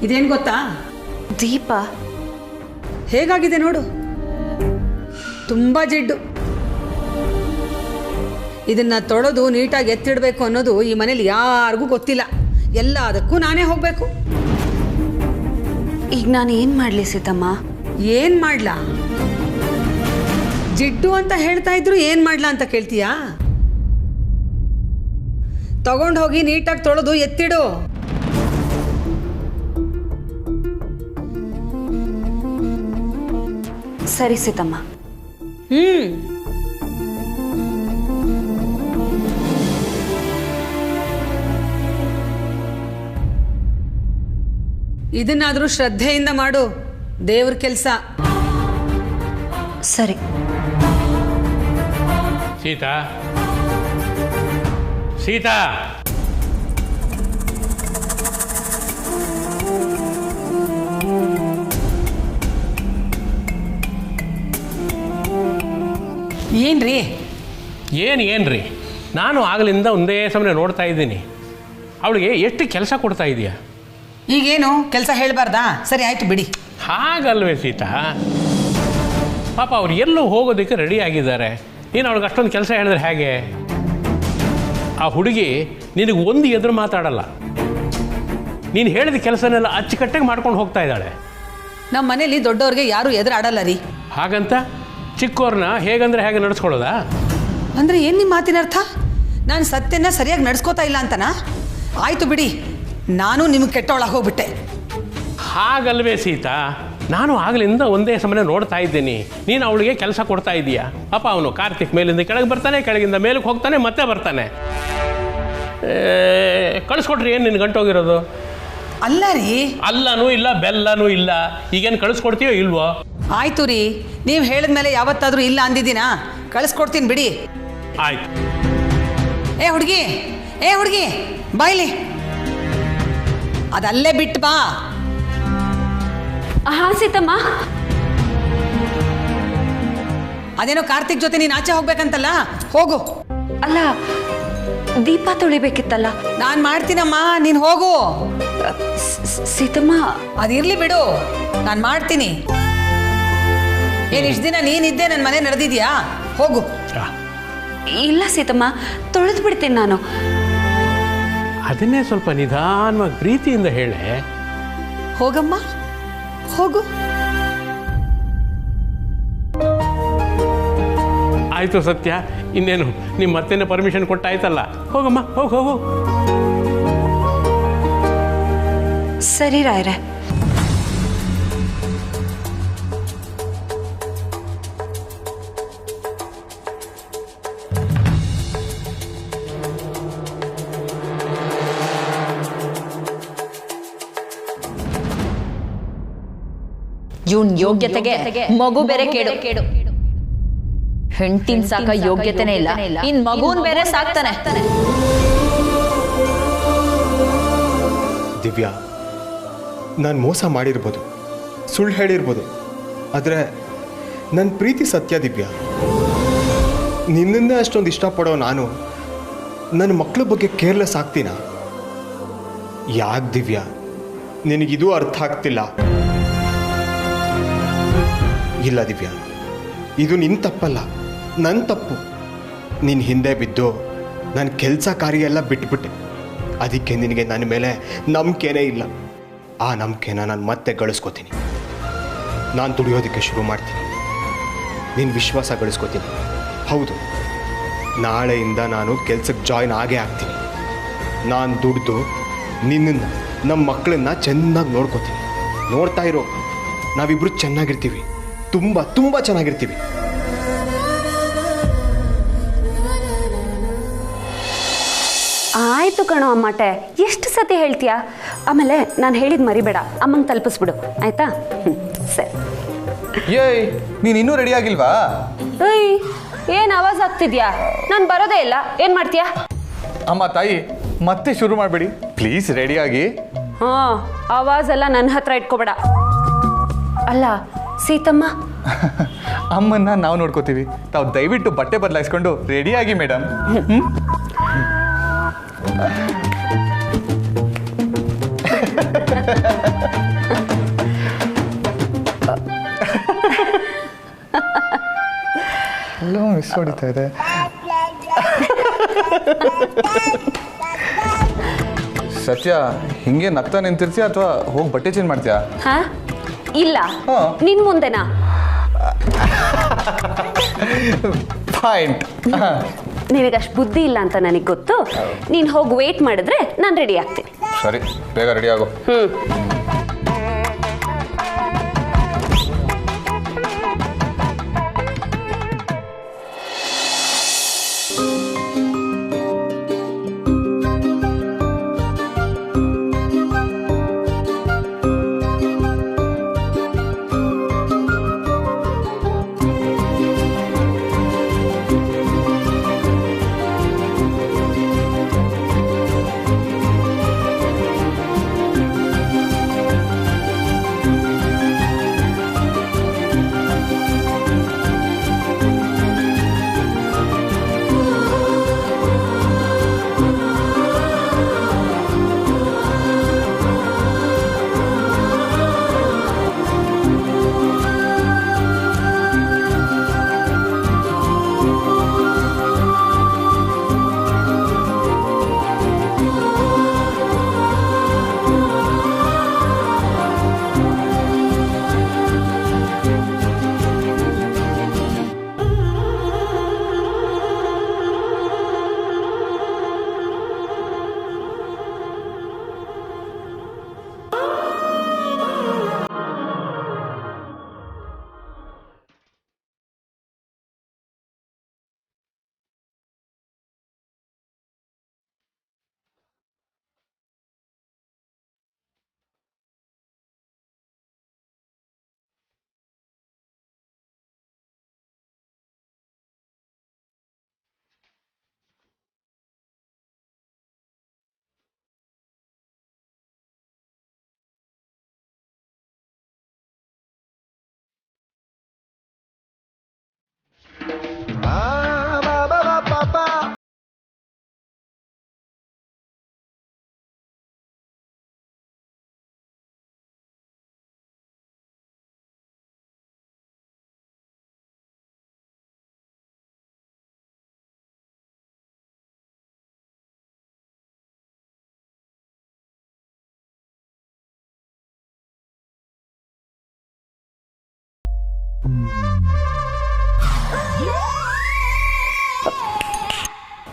ಇದೇನು ಗೊತ್ತಾ? ದೀಪ ಹೇಗಾಗಿದೆ ನೋಡು, ತುಂಬ ಜಿಡ್ಡು. ಇದನ್ನ ತೊಳೆದು ನೀಟಾಗಿ ಎತ್ತಿಡಬೇಕು ಅನ್ನೋದು ಈ ಮನೇಲಿ ಯಾರಿಗೂ ಗೊತ್ತಿಲ್ಲ. ಎಲ್ಲದಕ್ಕೂ ನಾನೇ ಹೋಗಬೇಕು. ಈಗ ನಾನು ಏನು ಮಾಡಲಿ ಸೀತಮ್ಮ? ಏನು ಮಾಡ್ಲಾ? ಜಿಡ್ಡು ಅಂತ ಹೇಳ್ತಾ ಇದ್ರು ಏನು ಮಾಡ್ಲಾ ಅಂತ ಕೇಳ್ತೀಯಾ? ತಗೊಂಡು ಹೋಗಿ ನೀಟಾಗಿ ತೊಳೆದು ಎತ್ತಿಡು. ಸರಿ ಸೀತಮ್ಮ. ಇದನ್ನಾದರೂ ಶ್ರದ್ಧೆಯಿಂದ ಮಾಡು, ದೇವ್ರ ಕೆಲಸ. ಸರಿ. ಸೀತಾ, ಸೀತಾ, ಏನ್ರಿ? ಏನ್ರಿ, ನಾನು ಆಗಲಿಂದ ಒಂದೇ ಸಮಯ ನೋಡ್ತಾ ಇದ್ದೀನಿ. ಅವಳಿಗೆ ಎಷ್ಟು ಕೆಲಸ ಕೊಡ್ತಾ ಇದೆಯಾ? ಈಗೇನು ಕೆಲಸ ಹೇಳಬಾರ್ದಾ? ಸರಿ ಆಯ್ತು ಬಿಡಿ. ಹಾಗಲ್ವೇ ಸೀತಾ, ಪಾಪ ಅವ್ರು ಎಲ್ಲೂ ಹೋಗೋದಕ್ಕೆ ರೆಡಿ ಆಗಿದ್ದಾರೆ. ನೀನು ಅವ್ಳಿಗೆ ಅಷ್ಟೊಂದು ಕೆಲಸ ಹೇಳಿದ್ರೆ ಹೇಗೆ? ಆ ಹುಡುಗಿ ನಿನಗೆ ಒಂದು ಎದುರು ಮಾತಾಡಲ್ಲ. ನೀನು ಹೇಳಿದ ಕೆಲಸನೆಲ್ಲ ಅಚ್ಚುಕಟ್ಟಾಗಿ ಮಾಡ್ಕೊಂಡು ಹೋಗ್ತಾ ಇದ್ದಾಳೆ. ನಮ್ಮ ಮನೇಲಿ ದೊಡ್ಡವ್ರಿಗೆ ಯಾರು ಎದುರಾಡಲ್ಲ ರೀ. ಹಾಗಂತ ಚಿಕ್ಕವ್ರನ್ನ ಹೇಗಂದ್ರೆ ಹೇಗೆ ನಡೆಸ್ಕೊಳ್ಳೋದಾ? ಅಂದರೆ ಏನು ನಿಮ್ಮ ಮಾತಿನ ಅರ್ಥ? ನಾನು ಸತ್ಯನ ಸರಿಯಾಗಿ ನಡ್ಸ್ಕೋತಾ ಇಲ್ಲ ಅಂತನಾ? ಆಯಿತು ಬಿಡಿ, ನಾನು ನಿಮಗೆ ಕೆಟ್ಟವಳಾಗಿ ಹೋಗ್ಬಿಟ್ಟೆ. ಹಾಗಲ್ವೇ ಸೀತಾ, ನಾನು ಆಗಲಿಂದ ಒಂದೇ ಸಮಯ ನೋಡ್ತಾ ಇದ್ದೀನಿ. ನೀನು ಅವಳಿಗೆ ಕೆಲಸ ಕೊಡ್ತಾ ಇದೀಯಾ. ಪಾಪ ಅವನು ಕಾರ್ತಿಕ್ ಮೇಲಿಂದ ಕೆಳಗೆ ಬರ್ತಾನೆ, ಕೆಳಗಿಂದ ಮೇಲಕ್ಕೆ ಹೋಗ್ತಾನೆ, ಮತ್ತೆ ಬರ್ತಾನೆ. ಕಳಿಸ್ಕೊಟ್ರಿ ಏನು ನಿನ್ನ ಗಂಟೋಗಿರೋದು? ಅಲ್ಲ ರೀ. ಅಲ್ಲನೂ ಇಲ್ಲ, ಬೆಲ್ಲನೂ ಇಲ್ಲ. ಈಗೇನು ಕಳಿಸ್ಕೊಡ್ತೀಯೋ ಇಲ್ವೋ? ಆಯಿತು ರೀ, ನೀವು ಹೇಳಿದ್ಮೇಲೆ ಯಾವತ್ತಾದರೂ ಇಲ್ಲ ಅಂದಿದ್ದೀನಾ? ಕಳಿಸ್ಕೊಡ್ತೀನಿ ಬಿಡಿ. ಆಯ್ತು. ಏ ಹುಡುಗಿ ಬಾಯ್ಲಿ, ಅದಲ್ಲೇ ಬಿಟ್ಟು ಬಾ. ಹಾ ಸೀತಮ್ಮ. ಅದೇನೋ ಕಾರ್ತಿಕ್ ಜೊತೆ ನೀನು ಆಚೆ ಹೋಗ್ಬೇಕಂತಲ್ಲ, ಹೋಗು. ಅಲ್ಲ, ದೀಪ ತೊಳಿಬೇಕಿತ್ತಲ್ಲ. ನಾನು ಮಾಡ್ತೀನಮ್ಮ, ನೀನು ಹೋಗು. ಸೀತಮ್ಮ, ಅದಿರ್ಲಿ ಬಿಡು, ನಾನು ಮಾಡ್ತೀನಿ. ಏನು ಇಷ್ಟು ದಿನ ನೀನಿದ್ದೆ ನನ್ನ ಮನೆ ನಡೆದಿದ್ಯಾ? ಹೋಗು. ಇಲ್ಲ ಸೀತಮ್ಮ, ತೊಳೆದು ಬಿಡ್ತೀನಿ ನಾನು. ಅದನ್ನೇ ಸ್ವಲ್ಪ ನಿಧಾನವಾಗಿ ಪ್ರೀತಿಯಿಂದ ಹೇಳೆ. ಹೋಗಮ್ಮ, ಹೋಗು. ಆಯಿತು ಸತ್ಯ, ಇನ್ನೇನು ನಿಮ್ಮ ಮತ್ತೇನೆ ಪರ್ಮಿಷನ್ ಕೊಟ್ಟಾಯ್ತಲ್ಲ, ಹೋಗಮ್ಮ, ಹೋಗು. ಸರಿ ರಾಯ್ರೆ. ಇವನ್ ಯೋಗ್ಯತೆಗೆ ಮಗು ಬೇರೆ ಕೇಡು. ಹೆಂಡತಿನ ಸಾಕ ಯೋಗ್ಯತೆನೇ ಇಲ್ಲ, ಇನ್ ಮಗುನ್ ಬೇರೆ ಸಾಕ್ತಾನೆ. ದಿವ್ಯಾ, ನಾನು ಮೋಸ ಮಾಡಿರ್ಬೋದು, ಸುಳ್ಳು ಹೇಳಿರ್ಬೋದು, ಆದರೆ ನನ್ನ ಪ್ರೀತಿ ಸತ್ಯ. ದಿವ್ಯಾ, ನಿನ್ನನ್ನೇ ಅಷ್ಟೊಂದು ಇಷ್ಟಪಡೋ ನಾನು ನನ್ನ ಮಕ್ಕಳ ಬಗ್ಗೆ ಕೇರ್ಲೆಸ್ ಆಗ್ತೀನ? ಯಾಕೆ ದಿವ್ಯಾ, ನಿನಗಿದು ಅರ್ಥ ಆಗ್ತಿಲ್ಲ? ಇಲ್ಲ ದಿವ್ಯಾ, ಇದು ನಿನ್ನ ತಪ್ಪಲ್ಲ, ನನ್ನ ತಪ್ಪು. ನಿನ್ನ ಹಿಂದೆ ಬಿದ್ದು ನನ್ನ ಕೆಲಸ ಕಾರ್ಯ ಎಲ್ಲ ಬಿಟ್ಬಿಟ್ಟೆ. ಅದಕ್ಕೆ ನಿನಗೆ ನನ್ನ ಮೇಲೆ ನಂಬಿಕೆನೇ ಇಲ್ಲ. ಆ ನಂಬಿಕೆನ ನಾನು ಮತ್ತೆ ಗಳಿಸ್ಕೋತೀನಿ. ನಾನು ದುಡಿಯೋದಕ್ಕೆ ಶುರು ಮಾಡ್ತೀನಿ, ನಿನ್ನ ವಿಶ್ವಾಸ ಗಳಿಸ್ಕೋತೀನಿ. ಹೌದು, ನಾಳೆಯಿಂದ ನಾನು ಕೆಲ್ಸಕ್ಕೆ ಜಾಯ್ನ್ ಆಗೇ ಆಗ್ತೀನಿ. ನಾನು ದುಡ್ದು ನಿನ್ನನ್ನು, ನಮ್ಮ ಮಕ್ಕಳನ್ನ ಚೆನ್ನಾಗಿ ನೋಡ್ಕೋತೀನಿ. ನೋಡ್ತಾ ಇರೋ, ನಾವಿಬ್ಬರು ಚೆನ್ನಾಗಿರ್ತೀವಿ, ತುಂಬ ತುಂಬ ಚೆನ್ನಾಗಿರ್ತೀವಿ. ಆಯ್ತು ಕಣೋ ಅಮ್ಮಟೆ, ಎಷ್ಟು ಸತಿ ಹೇಳ್ತೀಯಾ? ಆಮೇಲೆ ನಾನು ಹೇಳಿದ್ ಮರಿಬೇಡ, ಅಮ್ಮಂಗೆ ತಲುಪಿಸ್ಬಿಡು ಆಯ್ತಾ? ಸರಿ. ಏಯ್, ನೀನು ಇನ್ನೂ ರೆಡಿ ಆಗಿಲ್ವಾ? ಏಯ್, ಏನು ಆವಾಜ್ ಆಗ್ತಿದ್ಯಾ? ನಾನು ಬರೋದೇ ಇಲ್ಲ, ಏನು ಮಾಡ್ತೀಯಾ? ಅಮ್ಮ ತಾಯಿ, ಮತ್ತೆ ಶುರು ಮಾಡಬೇಡಿ ಪ್ಲೀಸ್, ರೆಡಿಯಾಗಿ. ಹಾಂ, ಆವಾಜ್ ಎಲ್ಲ ನನ್ನ ಹತ್ರ ಇಟ್ಕೋಬೇಡ. ಅಲ್ಲ ಸೀತಮ್ಮ, ಅಮ್ಮನ್ನ ನಾವು ನೋಡ್ಕೋತೀವಿ, ತಾವು ದಯವಿಟ್ಟು ಬಟ್ಟೆ ಬದಲಾಯಿಸ್ಕೊಂಡು ರೆಡಿಯಾಗಿ ಮೇಡಮ್. ಎಲ್ಲೋ ಮಿಸ್ ಹೊಡಿತಾ ಇದೆ. ಸತ್ಯ, ಹಿಂಗೆ ನಗ್ತಾ ನಿಂತಿರ್ತೀಯ ಅಥವಾ ಹೋಗಿ ಬಟ್ಟೆ ಚೇಂಜ್ ಮಾಡ್ತೀಯಾ? ಹಾ ಇಲ್ಲ, ಹಾ. ನಿನ್ ಮುಂದೆನಾ? ಪಾಯಿಂಟ್. ನಿನಗಷ್ಟು ಬುದ್ಧಿ ಇಲ್ಲ ಅಂತ ನನಗೆ ಗೊತ್ತು. ನೀನು ಹೋಗಿ ವೇಟ್ ಮಾಡಿದ್ರೆ ನಾನು ರೆಡಿ ಆಗ್ತೀನಿ. ಸರಿ, ಬೇಗ ರೆಡಿ ಆಗು.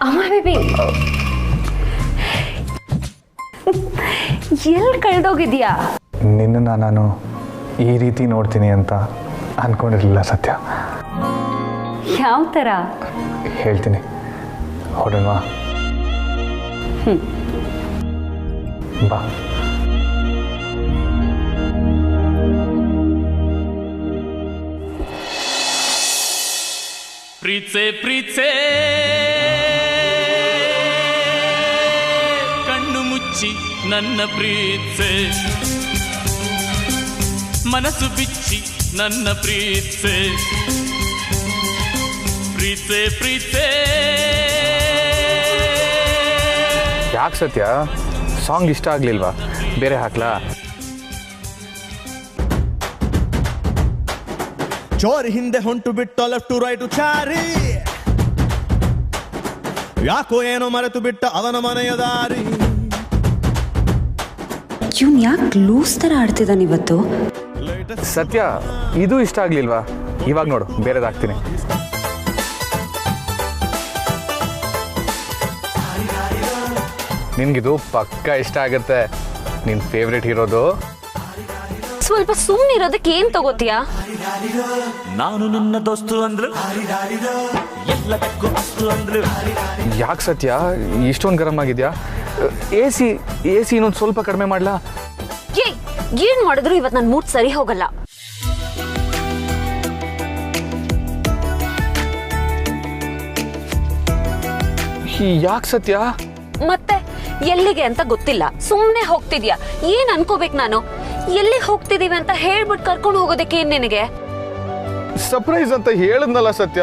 ಅಮ್ಮ ಬೇಬಿ, ಎಲ್ಲಿ ಕಳೆದೋಗಿದ್ಯಾ? ನಿನ್ನನ್ನು ನಾನು ಈ ರೀತಿ ನೋಡ್ತೀನಿ ಅಂತ ಅಂದ್ಕೊಂಡಿರಲಿಲ್ಲ ಸತ್ಯ. ಯಾವ ಥರ? ಹೇಳ್ತೀನಿ, ಹೊಡೋಣವಾ? ಬಾ. ಪ್ರೀತ್ಸೆ ಪ್ರೀತ್ಸೆ ಕಣ್ಣು ಮುಚ್ಚಿ ನನ್ನ ಪ್ರೀತ್ಸೆ, ಮನಸ್ಸು ಬಿಚ್ಚಿ ನನ್ನ ಪ್ರೀತ್ಸೆ, ಪ್ರೀತ್ಸೆ ಪ್ರೀತ್ಸೆ. ಯಾಕೆ ಸತ್ಯ, ಸಾಂಗ್ ಇಷ್ಟ ಆಗಲಿಲ್ವಾ? ಬೇರೆ ಹಾಕ್ಲಾ? ಚೋರಿ ಹಿಂದೆ ಹೊಂಟು ಬಿಟ್ಟು ಲೆಫ್ಟ್ ಟು ರೈಟ್ ಚಾರಿ, ಯಾಕೋ ಏನೋ ಮರೆತು ಬಿಟ್ಟ ಅವನ ಮನೆಯ ದಾರಿ. ಇವ್ನು ಯಾಕೆ ಲೂಸ್ ಥರ ಆಡ್ತಿದ್ದಾನೆ ಇವತ್ತು? ಸತ್ಯ, ಇದು ಇಷ್ಟ ಆಗಲಿಲ್ವಾ? ಇವಾಗ ನೋಡು, ಬೇರೆದಾಗ್ತೀನಿ. ನಿನ್ಗಿದು ಪಕ್ಕ ಇಷ್ಟ ಆಗುತ್ತೆ. ನಿನ್ನ ಫೇವ್ರೆಟ್ ಹೀರೋದು. ಸ್ವಲ್ಪ ಸುಮ್ಮನಿರೋದಕ್ಕೆ ಏನು ತಗೋತೀಯಾ? ನಾನು ನಿನ್ನ ದೋಸ್ತು ಅಂದ್ರು, ಎಲ್ಲದಕ್ಕೂ ಅಸ್ತು ಅಂದ್ರು. ಯಾಕೆ ಸತ್ಯ ಇಷ್ಟೊಂದು ಗರಂ ಆಗಿದ್ಯಾ? ಎ ಸಿ ಇನ್ನೊಂದು ಸ್ವಲ್ಪ ಕಡಿಮೆ ಮಾಡ್ಲಾ? ಏನು ಮಾಡಿದ್ರು ಇವತ್ತು ನನ್ನ ಮೂಡ್ ಸರಿ ಹೋಗಲ್ಲ. ಯಾಕೆ ಸತ್ಯ? ಮತ್ತೆ ಎಲ್ಲಿಗೆ ಅಂತ ಗೊತ್ತಿಲ್ಲ, ಸುಮ್ಮನೆ ಹೋಗ್ತಿದ್ಯಾ. ಏನ್ ಅನ್ಕೋಬೇಕು ನಾನು? ಎಲ್ಲಿ ಹೋಗ್ತಿದೀವಿ ಅಂತ ಹೇಳ್ಬಿಟ್ಟು ಕರ್ಕೊಂಡು ಹೋಗೋದಕ್ಕೆ ಏನ್ ನಿನಗೆ? ಸರ್ಪ್ರೈಸ್ ಅಂತ ಹೇಳಿದ್ನಲ್ಲ ಸತ್ಯ,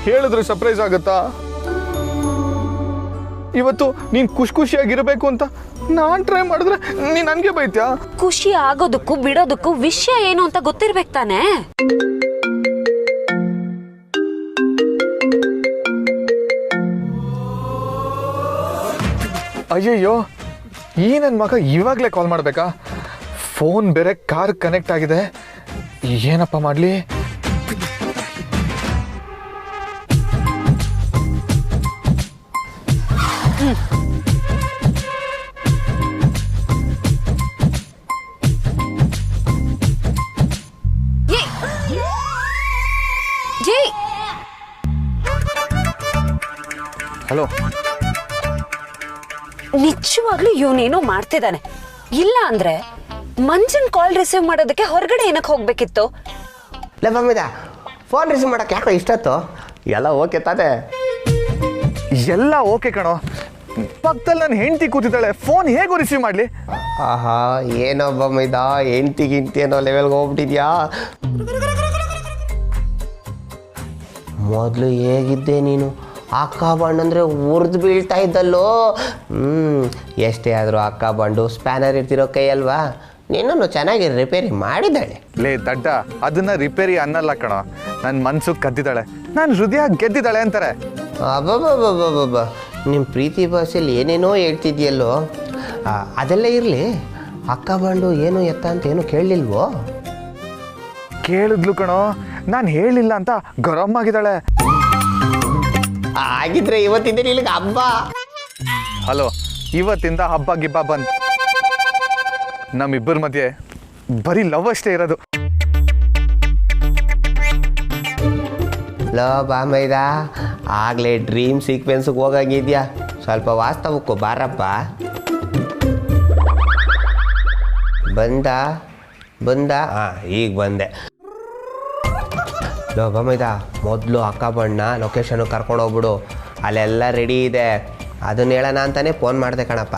ಹೇಳಿದ್ರೆ ಸರ್ಪ್ರೈಸ್ ಆಗತ್ತಾ? ಇವತ್ತು ನೀನ್ ಖುಷಿಯಾಗಿರ್ಬೇಕು ಅಂತ ನಾನ್ ಟ್ರೈ ಮಾಡಿದ್ರೆ ನೀನ್ ನನ್ಗೆ ಬೈತ್ಯಾ? ಖುಷಿ ಆಗೋದಕ್ಕೂ ಬಿಡೋದಕ್ಕೂ ವಿಷಯ ಏನು ಅಂತ ಗೊತ್ತಿರ್ಬೇಕು ತಾನೇ? ಅಯ್ಯಯ್ಯೋ ಈ ನನ್ನ ಮಗ ಇವಾಗಲೇ ಕಾಲ್ ಮಾಡಬೇಕಾ? ಫೋನ್ ಬೇರೆ ಕಾರ್ ಕನೆಕ್ಟ್ ಆಗಿದೆ. ಏನಪ್ಪ ಮಾಡಲಿ? ಹಲೋ, ನಿಜವಾಗ್ಲೂ ಇವನೇನೋ ಮಾಡ್ತಿದ್ದಾನೆ. ಇಲ್ಲ ಅಂದ್ರೆ ಮಂಜನ್ ಕಾಲ್ ರಿಸೀವ್ ಮಾಡೋದಕ್ಕೆ ಹೊರಗಡೆ ಏನಕ್ಕೆ ಹೋಗ್ಬೇಕಿತ್ತು? ಲಭ್ಯದ ಫೋನ್ ರಿಸೀವ್ ಮಾಡಕ್ಕೆ ಯಾಕೋ ಇಷ್ಟತ್ತು? ಎಲ್ಲ ಓಕೆ ತಾನೆ? ಎಲ್ಲ ಓಕೆ ಕಣೋ. ಪಕ್ಕದಲ್ಲಿ ನನ್ನ ಹೆಂಡತಿ ಕೂತಿದ್ದಾಳೆ, ಫೋನ್ ಹೇಗೂ ರಿಸೀವ್ ಮಾಡಲಿ? ಆಹಾ, ಏನೊಬ್ಬ ಮೈದ ಹೆಂಡ್ತಿ ಅನ್ನೋ ಲೆವೆಲ್ಗೆ ಹೋಗ್ಬಿಟ್ಟಿದ್ಯಾ. ಮೊದಲು ಹೇಗಿದ್ದೆ ನೀನು? ಅಕ್ಕ ಬಾಂಡ್ ಅಂದರೆ ಉರಿದು ಬೀಳ್ತಾ ಇದ್ದಲ್ಲೋ. ಎಷ್ಟೇ ಆದರೂ ಅಕ್ಕ ಬಾಂಡು ಸ್ಪ್ಯಾನರ್ ಇರ್ತಿರೋ ಕೈ ಅಲ್ವಾ? ನಿನ್ನನ್ನು ಚೆನ್ನಾಗಿ ರಿಪೇರಿ ಮಾಡಿದ್ದಾಳೆ. ಲೇ ದಡ್ಡ, ಅದನ್ನ ರಿಪೇರಿ ಅನ್ನಲ್ಲ ಕಣೋ. ನನ್ನ ಮನ್ಸು ಕದ್ದಿದ್ದಾಳೆ, ನಾನು ಹೃದಯ ಗೆದ್ದಿದ್ದಾಳೆ ಅಂತಾರೆ. ಅಬ್ಬಬ್ಬಬ್ಬಬ್ಬಬ್ಬ, ನಿಮ್ಮ ಪ್ರೀತಿ ಭಾಷೆಯಲ್ಲಿ ಏನೇನೋ ಹೇಳ್ತಿದ್ಯಲ್ಲೋ. ಅದೆಲ್ಲ ಇರಲಿ, ಅಕ್ಕ ಬಾಂಡು ಏನು ಎತ್ತ ಅಂತ ಏನು ಕೇಳಲಿಲ್ವೋ? ಕೇಳಿದ್ಲು ಕಣೋ, ನಾನು ಹೇಳಿಲ್ಲ ಅಂತ ಗರಂ ಆಗಿದ್ದಾಳೆ. ಆಗಿದ್ರೆ ಇವತ್ತಿಂದ ನಿನಗೆ ಹಬ್ಬ. ಹಲೋ, ಇವತ್ತಿಂದ ಹಬ್ಬ ಗಿಬ್ಬ ಬಂತು. ನಮ್ಮಿಬ್ಬರ ಮಧ್ಯೆ ಬರೀ ಲವ್ ಅಷ್ಟೇ ಇರೋದು. ಲೋ ಬಾಮೈದ, ಆಗಲೇ ಡ್ರೀಮ್ ಸೀಕ್ವೆನ್ಸ್ಗೆ ಹೋಗಂಗಿದ್ಯಾ? ಸ್ವಲ್ಪ ವಾಸ್ತವಕ್ಕೂ ಬಾರಪ್ಪ. ಬಂದ ಹಾಂ, ಈಗ ಬಂದೆ. ಲೋ ಬಾಮೈದ, ಮೊದಲು ಅಕ್ಕ ಬಣ್ಣ ಲೊಕೇಶನ್ ಕರ್ಕೊಂಡು ಹೋಗ್ಬಿಡು. ಅಲ್ಲೆಲ್ಲ ರೆಡಿ ಇದೆ. ಅದನ್ನ ಹೇಳೋಣ ಅಂತಾನೆ ಫೋನ್ ಮಾಡಿದೆ ಕಣಪ್ಪ.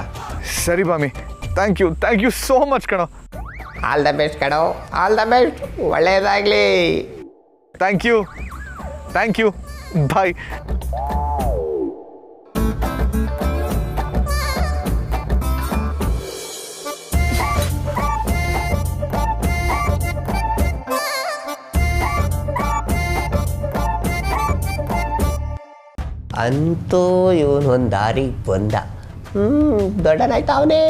ಸರಿ ಬಾಮಿ, ಥ್ಯಾಂಕ್ ಯು ಸೋ ಮಚ್ ಕಣೋ. ಆಲ್ ದ ಬೆಸ್ಟ್ ಕಣೋ, ಆಲ್ ದ ಬೆಸ್ಟ್. ಒಳ್ಳೆಯದಾಗಲಿ. ಥ್ಯಾಂಕ್ ಯು, ಬಾಯ್. ಅಂತೂ ಇವನು ಒಂದು ದಾರಿಗೆ ಬಂದ. ದೊಡ್ಡನಾಯ್ತು ಅವನೇ.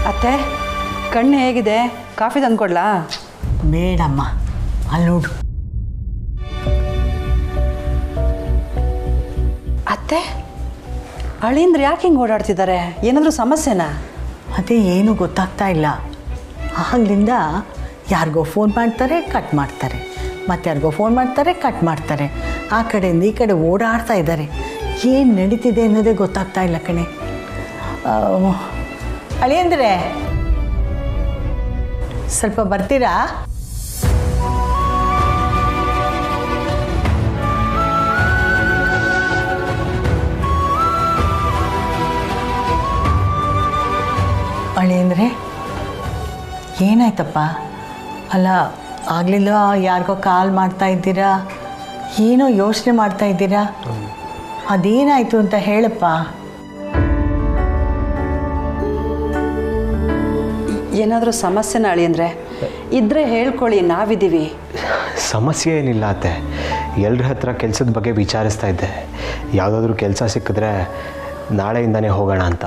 ಅತ್ತೆ, ಕಣ್ಣು ಹೇಗಿದೆ? ಕಾಫಿ ತಂದ್ಕೊಡ್ಲಾ? ಬೇಡಮ್ಮ, ಅಲ್ಲಿ ನೋಡು. ಅತ್ತೆ, ಅಳಿಂದ್ರೆ ಯಾಕೆ ಹಿಂಗೆ ಓಡಾಡ್ತಿದ್ದಾರೆ? ಏನಾದರೂ ಸಮಸ್ಯೆನಾ? ಅದೇ ಏನು ಗೊತ್ತಾಗ್ತಾ ಇಲ್ಲ. ಆಗ್ಲಿಂದ ಯಾರಿಗೋ ಫೋನ್ ಮಾಡ್ತಾರೆ, ಕಟ್ ಮಾಡ್ತಾರೆ, ಮತ್ತು ಯಾರಿಗೋ ಫೋನ್ ಮಾಡ್ತಾರೆ, ಕಟ್ ಮಾಡ್ತಾರೆ. ಆ ಕಡೆಯಿಂದ ಈ ಕಡೆ ಓಡಾಡ್ತಾ ಇದ್ದಾರೆ. ಏನು ನಡೀತಿದೆ ಅನ್ನೋದೇ ಗೊತ್ತಾಗ್ತಾ ಇಲ್ಲ ಕಣೆ. ಅಳಿಯಂದ್ರೆ ಸ್ವಲ್ಪ ಬರ್ತೀರಾ? ಅಳಿಯಂದ್ರೆ ಏನಾಯ್ತಪ್ಪ? ಅಲ್ಲ, ಆಗಲಿಲ್ಲ ಯಾರಿಗೋ ಕಾಲ್ ಮಾಡ್ತಾ ಇದ್ದೀರಾ, ಏನೋ ಯೋಚನೆ ಮಾಡ್ತಾ ಇದ್ದೀರಾ. ಅದೇನಾಯಿತು ಅಂತ ಹೇಳಪ್ಪ. ಏನಾದರೂ ಸಮಸ್ಯೆನ ಅಳಿಯಂದ್ರೆ? ಇದ್ರೆ ಹೇಳ್ಕೊಳ್ಳಿ, ನಾವಿದ್ದೀವಿ. ಸಮಸ್ಯೆ ಏನಿಲ್ಲ ಅತ್ತೆ. ಎಲ್ಲರ ಹತ್ರ ಕೆಲಸದ ಬಗ್ಗೆ ವಿಚಾರಿಸ್ತಾ ಇದ್ದೆ. ಯಾವುದಾದ್ರೂ ಕೆಲಸ ಸಿಕ್ಕಿದ್ರೆ ನಾಳೆಯಿಂದನೇ ಹೋಗೋಣ ಅಂತ.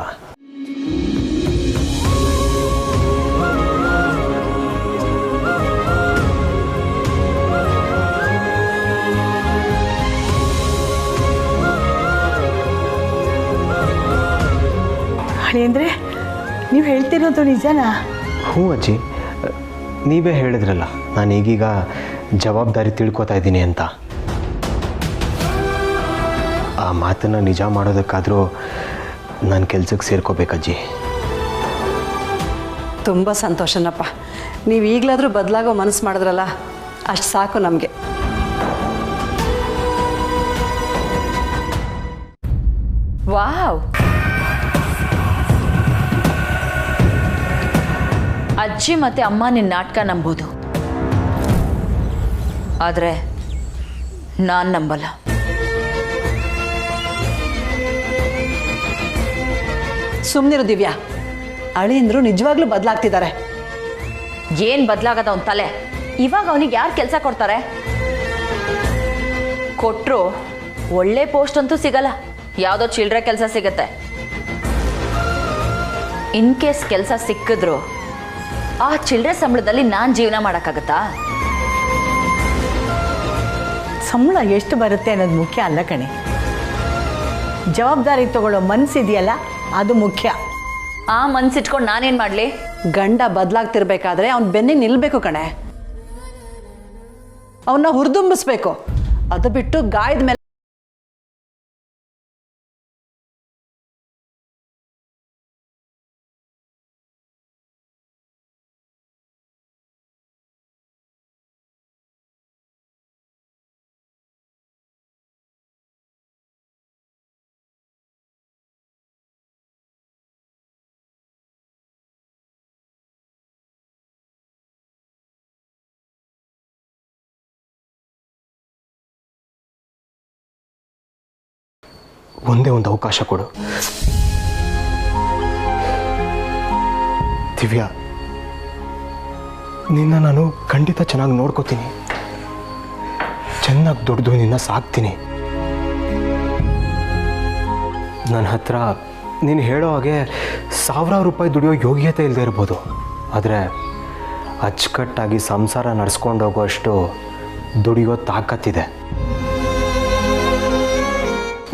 ಅಳಿಯಂದ್ರೆ ನೀವು ಹೇಳ್ತಿರೋದು ನಿಜನಾ? ಹ್ಞೂ ಅಜ್ಜಿ, ನೀವೇ ಹೇಳಿದ್ರಲ್ಲ ನಾನು ಈಗೀಗ ಜವಾಬ್ದಾರಿ ತಿಳ್ಕೊತಾ ಇದ್ದೀನಿ ಅಂತ. ಆ ಮಾತನ್ನು ನಿಜ ಮಾಡೋದಕ್ಕಾದರೂ ನಾನು ಕೆಲ್ಸಕ್ಕೆ ಸೇರ್ಕೋಬೇಕಜ್ಜಿ. ತುಂಬ ಸಂತೋಷನಪ್ಪ. ನೀವು ಈಗಲಾದರೂ ಬದಲಾಗೋ ಮನಸ್ಸು ಮಾಡಿದ್ರಲ್ಲ, ಅಷ್ಟು ಸಾಕು ನಮಗೆ. ವಾವ್, ಅಜ್ಜಿ ಮತ್ತೆ ಅಮ್ಮ ನಿನ್ನ ನಾಟಕ ನಂಬೋದು, ಆದರೆ ನಾನು ನಂಬಲ್ಲ. ಸುಮ್ಮನಿರು ದಿವ್ಯಾ, ಅಳಿಯಂದ್ರು ನಿಜವಾಗ್ಲೂ ಬದಲಾಗ್ತಿದ್ದಾರೆ. ಏನ್ ಬದಲಾಗದ ಅವನ ತಲೆ? ಇವಾಗ ಅವನಿಗೆ ಯಾರು ಕೆಲಸ ಕೊಡ್ತಾರೆ? ಕೊಟ್ರು ಒಳ್ಳೆ ಪೋಸ್ಟ್ ಅಂತೂ ಸಿಗಲ್ಲ, ಯಾವುದೋ ಚಿಲ್ಡ್ರೆ ಕೆಲಸ ಸಿಗತ್ತೆ. ಇನ್ ಕೇಸ್ ಕೆಲಸ ಸಿಕ್ಕಿದ್ರು ಆ ಚಿಲ್ಡ್ರೆ ಸಂಬಳದಲ್ಲಿ ನಾನು ಜೀವನ ಮಾಡೋಕ್ಕಾಗತ್ತಾ? ಸಂಬಳ ಎಷ್ಟು ಬರುತ್ತೆ ಅನ್ನೋದು ಮುಖ್ಯ ಅಲ್ಲ ಕಣೆ, ಜವಾಬ್ದಾರಿ ತಗೊಳ್ಳೋ ಮನಸ್ಸಿದೆಯಲ್ಲ ಅದು ಮುಖ್ಯ. ಆ ಮನ್ಸಿಟ್ಕೊಂಡು ನಾನೇನು ಮಾಡಲಿ? ಗಂಡ ಬದಲಾಗ್ತಿರ್ಬೇಕಾದ್ರೆ ಅವ್ನ ಬೆನ್ನಿಗೆ ನಿಲ್ಲಬೇಕು ಕಣೆ, ಅವನ್ನ ಹುರಿದುಂಬಿಸ್ಬೇಕು. ಅದು ಬಿಟ್ಟು ಗಾಯದ ಮೇಲೆ ಒಂದೇ ಒಂದು ಅವಕಾಶ ಕೊಡು ದಿವ್ಯಾ. ನಿನ್ನ ನಾನು ಖಂಡಿತ ಚೆನ್ನಾಗಿ ನೋಡ್ಕೋತೀನಿ, ಚೆನ್ನಾಗಿ ದುಡ್ದು ನಿನ್ನ ಸಾಕ್ತೀನಿ. ನನ್ನ ಹತ್ರ ನೀನು ಹೇಳೋ ಹಾಗೆ ಸಾವಿರಾರು ರೂಪಾಯಿ ದುಡಿಯೋ ಯೋಗ್ಯತೆ ಇಲ್ಲದೆ ಇರ್ಬೋದು, ಆದರೆ ಅಚ್ಚುಕಟ್ಟಾಗಿ ಸಂಸಾರ ನಡೆಸ್ಕೊಂಡು ಹೋಗೋಷ್ಟು ದುಡಿಯೋ ತಾಕತ್ತಿದೆ.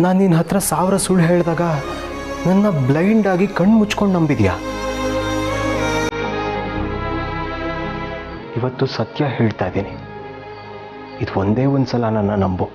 ನಾನು ನಿನ್ನ ಹತ್ರ 1000 ಸುಳ್ಳು ಹೇಳಿದಾಗ ನನ್ನ ಬ್ಲೈಂಡ್ ಆಗಿ ಕಣ್ಣು ಮುಚ್ಕೊಂಡು ನಂಬಿದ್ಯಾ? ಇವತ್ತು ಸತ್ಯ ಹೇಳ್ತಾ ಇದ್ದೀನಿ, ಇದು ಒಂದೇ ಒಂದ್ಸಲ ನನ್ನ ನಂಬು.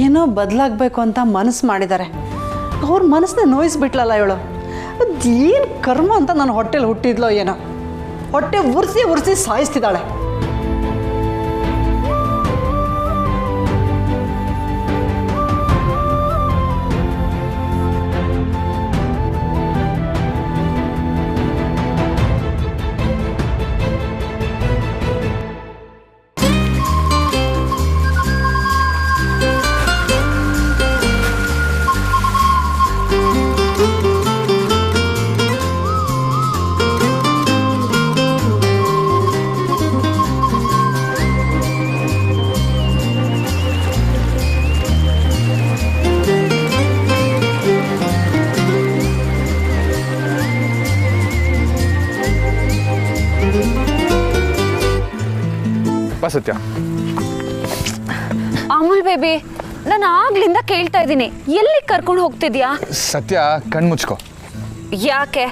ಏನೋ ಬದಲಾಗಬೇಕು ಅಂತ ಮನಸ್ಸು ಮಾಡಿದ್ದಾರೆ, ಅವ್ರ ಮನಸ್ಸನ್ನ ನೋಯಿಸ್ಬಿಟ್ಲಲ್ಲ ಇವಳು. ಅದೇನು ಕರ್ಮ ಅಂತ ನನ್ನ ಹೊಟ್ಟೆಲಿ ಹುಟ್ಟಿದ್ಲೋ ಏನೋ, ಹೊಟ್ಟೆ ಉರ್ಸಿ ಸಾಯಿಸ್ತಿದ್ದಾಳೆ. ಬಾ ಸತ್ಯ. ಅಮೂಲ್ ಬೇಬಿ, ನಾನು ಆಗ್ಲಿಂದ ಕೇಳ್ತಾ ಇದ್ದೀನಿ, ಎಲ್ಲಿ ಕರ್ಕೊಂಡು ಹೋಗ್ತಿದ್ಯಾ? ಸತ್ಯ, ಕಣ್ಣು ಮುಚ್ಕೋ. ಯಾಕೆ?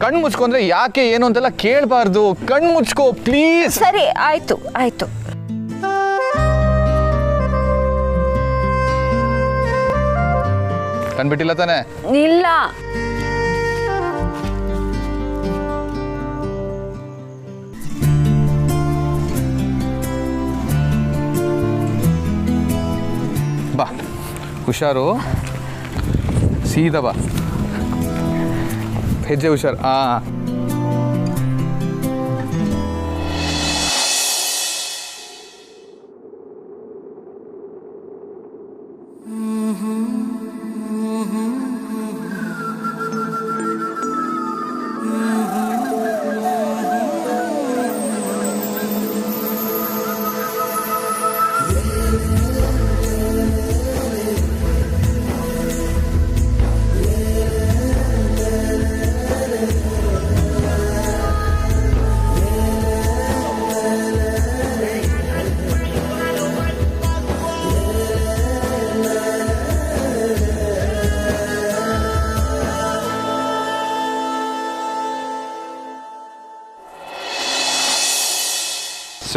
ಕಣ್ಣು ಮುಚ್ಕೊ ಅಂದ್ರೆ ಯಾಕೆ ಏನು ಅಂತೆಲ್ಲ ಕೇಳಬಾರ್ದು. ಕಣ್ಣು ಮುಚ್ಕೋ ಪ್ಲೀಸ್. ಸರಿ, ಆಯ್ತು ಆಯ್ತು. ಕಣ್ಬಿಟ್ಟಿಲ್ಲ ತಾನೆ? ಇಲ್ಲ. ಬಾ, ಹುಷಾರು, ಸೀದಾ ಬಾ, ಹೆಜ್ಜೆ ಹುಷಾರು.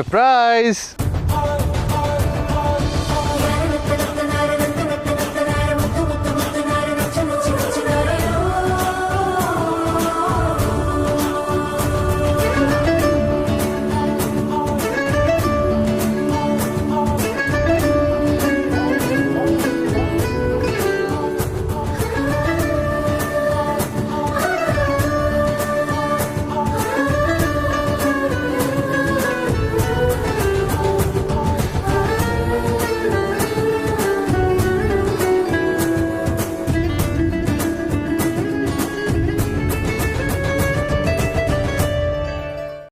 ಸರ್ಪ್ರೈಸ್